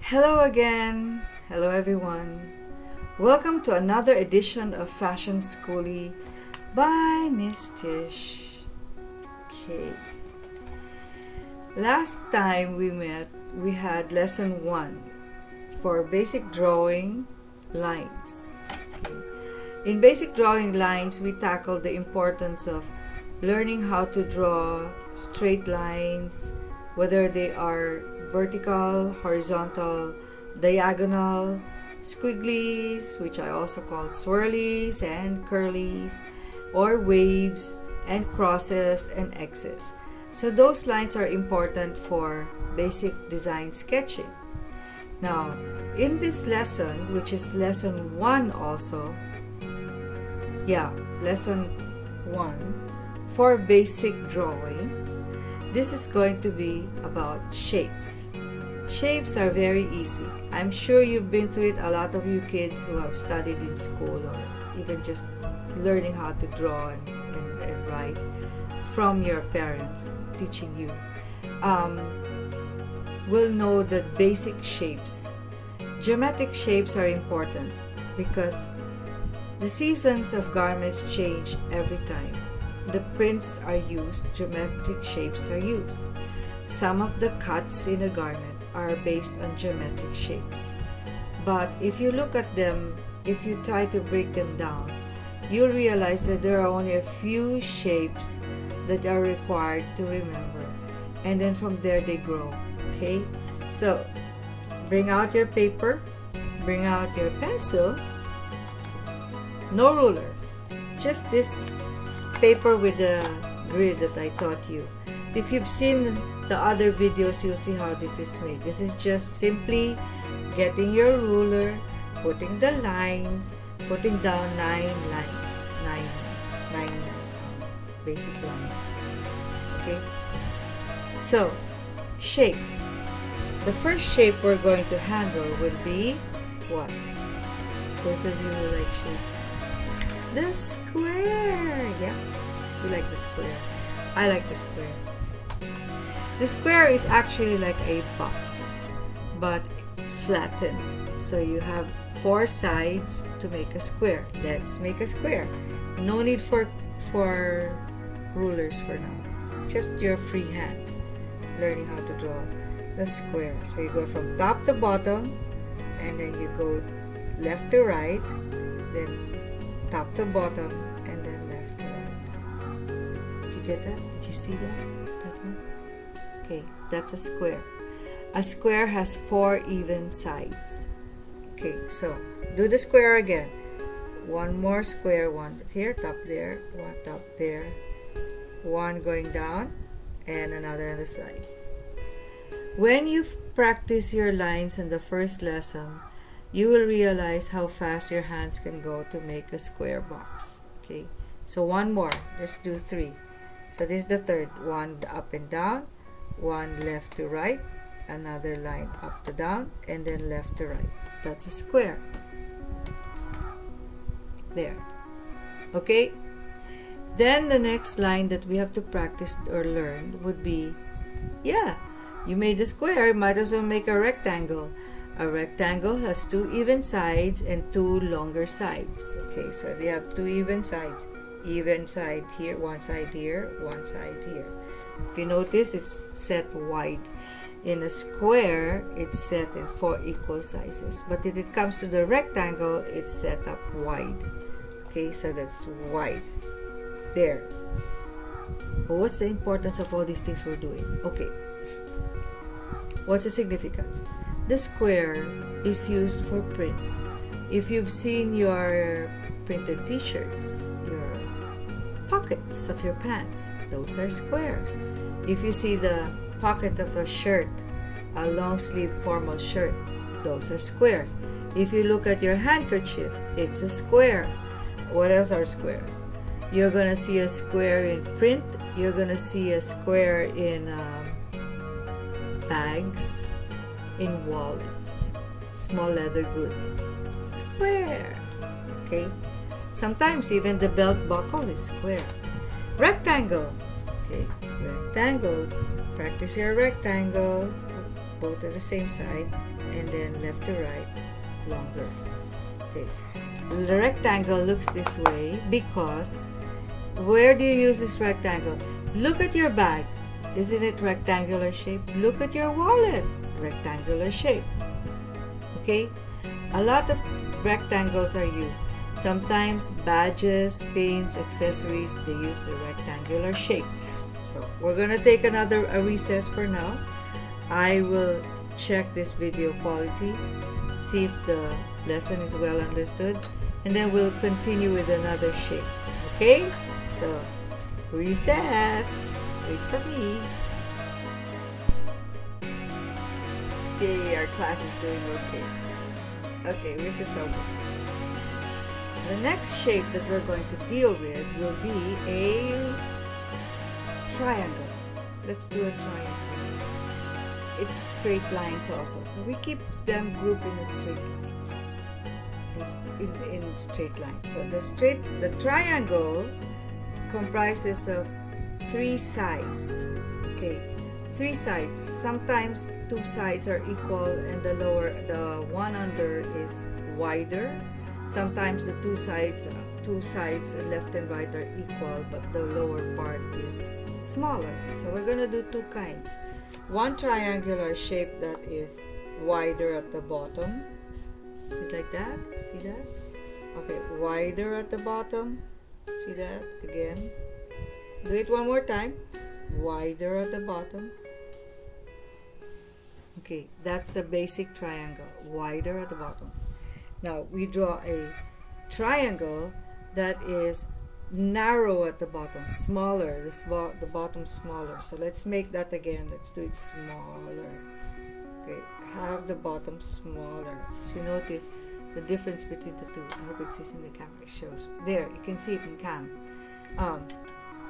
Hello again. Hello everyone. Welcome to another edition of Fashion Skoolie by Miss Tish. Okay. Last time we met, we had lesson 1 for basic drawing lines. Okay. In basic drawing lines, we tackled the importance of learning how to draw straight lines, whether they are vertical, horizontal, diagonal, squigglies, which I also call swirlies and curlies, or waves and crosses and X's. So those lines are important for basic design sketching. Now, in this lesson, which is lesson 1 also, lesson 1 for basic drawing, this is going to be about shapes. Shapes are very easy. I'm sure you've been through it, a lot of you kids who have studied in school or even just learning how to draw and write from your parents teaching you, will know that basic shapes, geometric shapes are important because the seasons of garments change every time. The prints are used, geometric shapes are used. Some of the cuts in a garment are based on geometric shapes. But if you look at them, if you try to break them down, you'll realize that there are only a few shapes that are required to remember. And then from there they grow. Okay? So, bring out your paper, bring out your pencil, no rulers, just this paper with the grid that I taught you. If you've seen the other videos, you'll see how this is made. This is just simply getting your ruler, putting the lines, putting down 9 lines, 9 basic lines. Okay? So, shapes. The first shape we're going to handle will be what? Those of you who like shapes. The square. Yeah, you like the square. I like the square. The square is actually like a box, but flattened. So you have 4 sides to make a square. Let's make a square. No need for rulers for now. Just your free hand. Learning how to draw the square. So you go from top to bottom, and then you go left to right, then top to bottom, and then left to right. Did you get that? Did you see that one? Okay, that's a square. A square has 4 even sides. Okay, so do the square again. One more square, one here, top there, one top there, one going down, and another on the side. When you practice your lines in the first lesson, you will realize how fast your hands can go to make a square box. Okay, so one more. Let's do 3. So this is the third. One up and down, one left to right, another line up to down, and then left to right. That's a square. There. Okay? Then the next line that we have to practice or learn would be, you made a square, might as well make a rectangle. A rectangle has 2 even sides and 2 longer sides. Okay, so they have 2 even sides. Even side here, one side here, one side here. If you notice, it's set wide. In a square, it's set in 4 equal sizes. But if it comes to the rectangle, it's set up wide. Okay, so that's wide. There. But what's the importance of all these things we're doing? Okay. What's the significance? The square is used for prints. If you've seen your printed t-shirts, your pockets of your pants, those are squares. If you see the pocket of a shirt, a long sleeve formal shirt, those are squares. If you look at your handkerchief, it's a square. What else are squares? You're gonna see a square in print. You're gonna see a square in bags, in wallets, small leather goods. Square. Okay? Sometimes even the belt buckle is square. Rectangle. Okay, rectangle. Practice your rectangle. both at the same side, and then left to right, longer. Okay, the rectangle looks this way because where do you use this rectangle? Look at your bag. Isn't it rectangular shape? Look at your wallet. Rectangular shape. Okay, a lot of rectangles are used. Sometimes badges, pins, accessories, they use the rectangular shape. So we're gonna take a recess for now. I will check this video quality, see if the lesson is well understood, and then we'll continue with another shape. Okay? So recess. Wait for me. Okay, our class is doing okay. Okay, recess over. The next shape that we're going to deal with will be a triangle. Let's do a triangle. It's straight lines also, so we keep them grouped in straight lines. In straight lines. So the triangle comprises of 3 sides. Okay, 3 sides. Sometimes 2 sides are equal and the one under is wider. Sometimes the two sides left and right are equal, but the lower part is smaller. So we're gonna do 2 kinds. One triangular shape that is wider at the bottom, like that. See that? Okay, wider at the bottom. See that? Again. Do it one more time. Wider at the bottom. Okay, that's a basic triangle. Wider at the bottom. Now we draw a triangle that is narrow at the bottom, smaller. The bottom smaller. So let's make that again. Let's do it smaller. Okay, have the bottom smaller. So you notice the difference between the two. I hope it's in the camera. It shows there. You can see it in cam.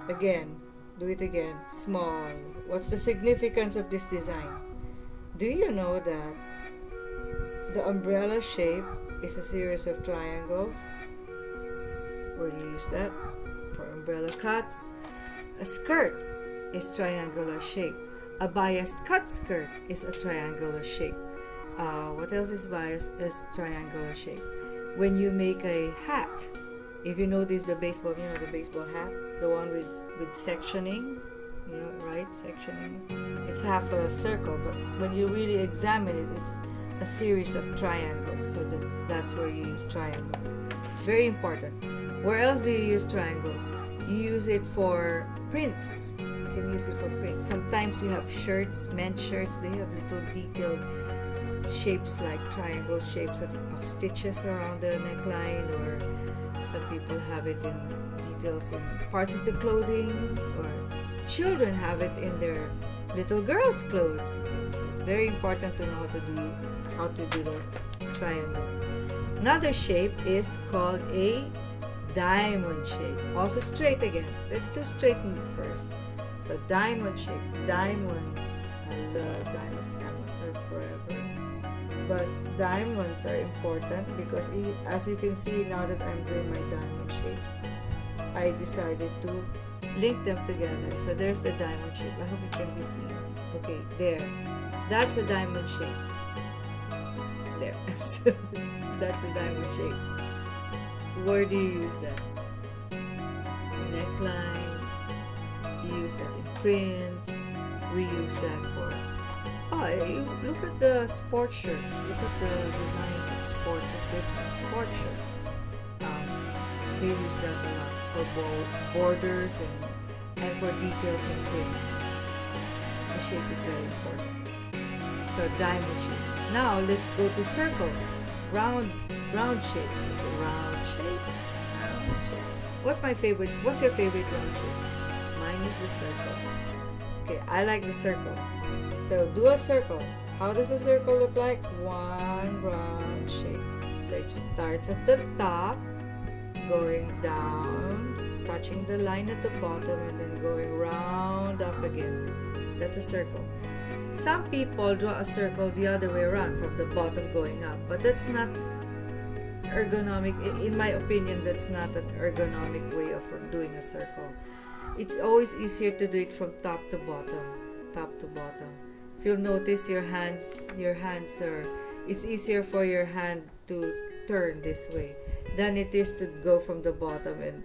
Again, do it again. Small. What's the significance of this design? Do you know that the umbrella shape is a series of triangles? Where do you use that? For umbrella cuts. A skirt is triangular shape. A biased cut skirt is a triangular shape. What else is biased is triangular shape? When you make a hat, if you notice the baseball hat, the one with sectioning, right? Sectioning. It's half a circle, but when you really examine it, it's a series of triangles. So that's where you use triangles. Very important. Where else do you use triangles? You use it for prints. You can use it for prints. Sometimes you have shirts, men's shirts, they have little detailed shapes like triangle shapes of stitches around the neckline, or some people have it in details in parts of the clothing, or children have it in their little girls' clothes. So it's very important to know how to do the triangle. Another shape is called a diamond shape. Also straight again. Let's do straighten first. So diamond shape. Diamonds. I love diamonds. Diamonds are forever. But diamonds are important because as you can see now that I'm doing my diamond shapes, I decided to link them together. So there's the diamond shape. I hope it can be seen. Okay, there. That's a diamond shape. There. So that's a diamond shape. Where do you use that? Necklines. You use that in prints. We use that for look at the sports shirts. Look at the designs of sports equipment. Sports shirts. They use that a lot for borders and for details in prints. The shape is very important. So diamond shape. Now let's go to circles. Round shapes. Okay, round shapes. What's your favorite round shape? Mine is the circle. Okay, I like the circles. So do a circle. How does a circle look like? One round shape. So it starts at the top, going down, touching the line at the bottom, and then going round up again. That's a circle. Some people draw a circle the other way around, from the bottom going up, but that's not ergonomic. In my opinion, that's not an ergonomic way of doing a circle. It's always easier to do it from top to bottom. If you'll notice your hands are, it's easier for your hand to turn this way than it is to go from the bottom and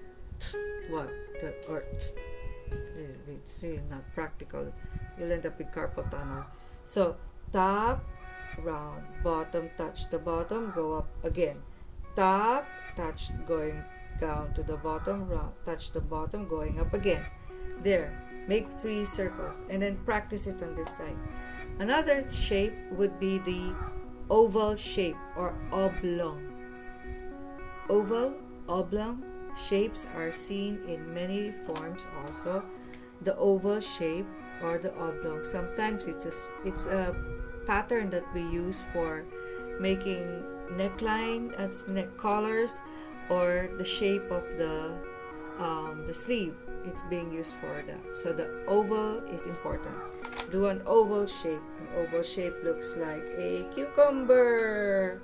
it's really not practical. You'll end up with carpal tunnel. So top, round, bottom, touch the bottom, go up again. Top, touch, going down to the bottom, round, touch the bottom, going up again. There, make 3 circles and then practice it on this side. Another shape would be the oval shape or oblong. Oval, oblong shapes are seen in many forms also. The oval shape or the oblong. Sometimes it's a pattern that we use for making neckline as neck collars, or the shape of the sleeve. It's being used for that. So the oval is important. Do an oval shape. An oval shape looks like a cucumber.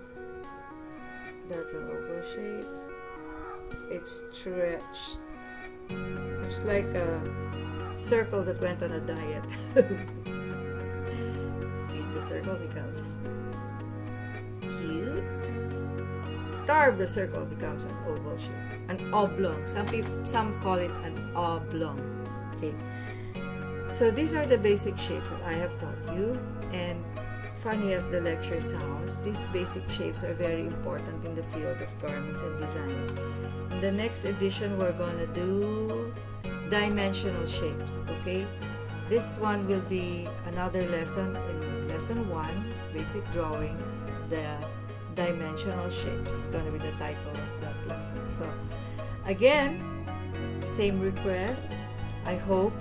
That's an oval shape. It's stretched. It's like a circle that went on a diet. Feed the circle becomes cute. Starve the circle becomes an oval shape. An oblong. Some call it an oblong. Okay. So these are the basic shapes that I have taught you, and funny as the lecture sounds, these basic shapes are very important in the field of garments and design. In the next edition, we're going to do dimensional shapes, okay? This one will be another lesson in lesson 1, basic drawing. The dimensional shapes is going to be the title of that lesson. So again, same request. I hope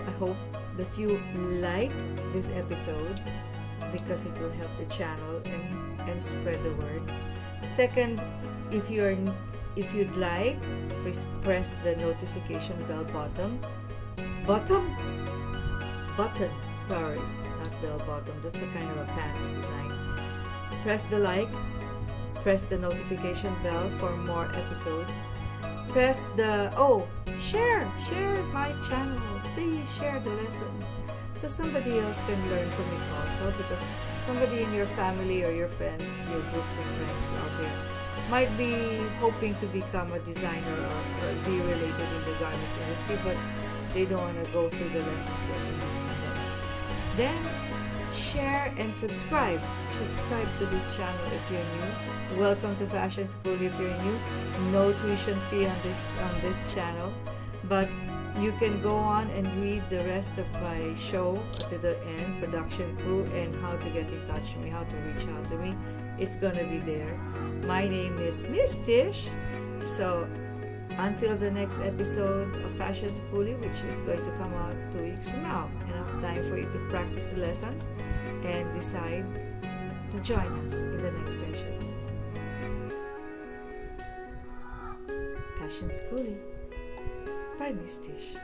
that you like this episode, because it will help the channel and spread the word. Second, if you'd like, please press the notification bell button. Sorry, not bell bottom. That's a kind of a pants design. Press the like. Press the notification bell for more episodes. Press the share my channel. Please share the lessons so somebody else can learn from it also, because somebody in your family or your friends, your groups of friends out there might be hoping to become a designer or be related in the garment industry, but they don't want to go through the lessons yet in this pandemic. Then share and subscribe. Subscribe to this channel if you're new. Welcome to Fashion Skoolie if you're new. No tuition fee on this channel, but you can go on and read the rest of my show to the end, production crew, and how to get in touch with me, how to reach out to me. It's gonna be there. My name is Miss Tish. So until the next episode of Fashion Skoolie, which is going to come out 2 weeks from now, enough time for you to practice the lesson and decide to join us in the next session. Fashion Skoolie by Miss Tish.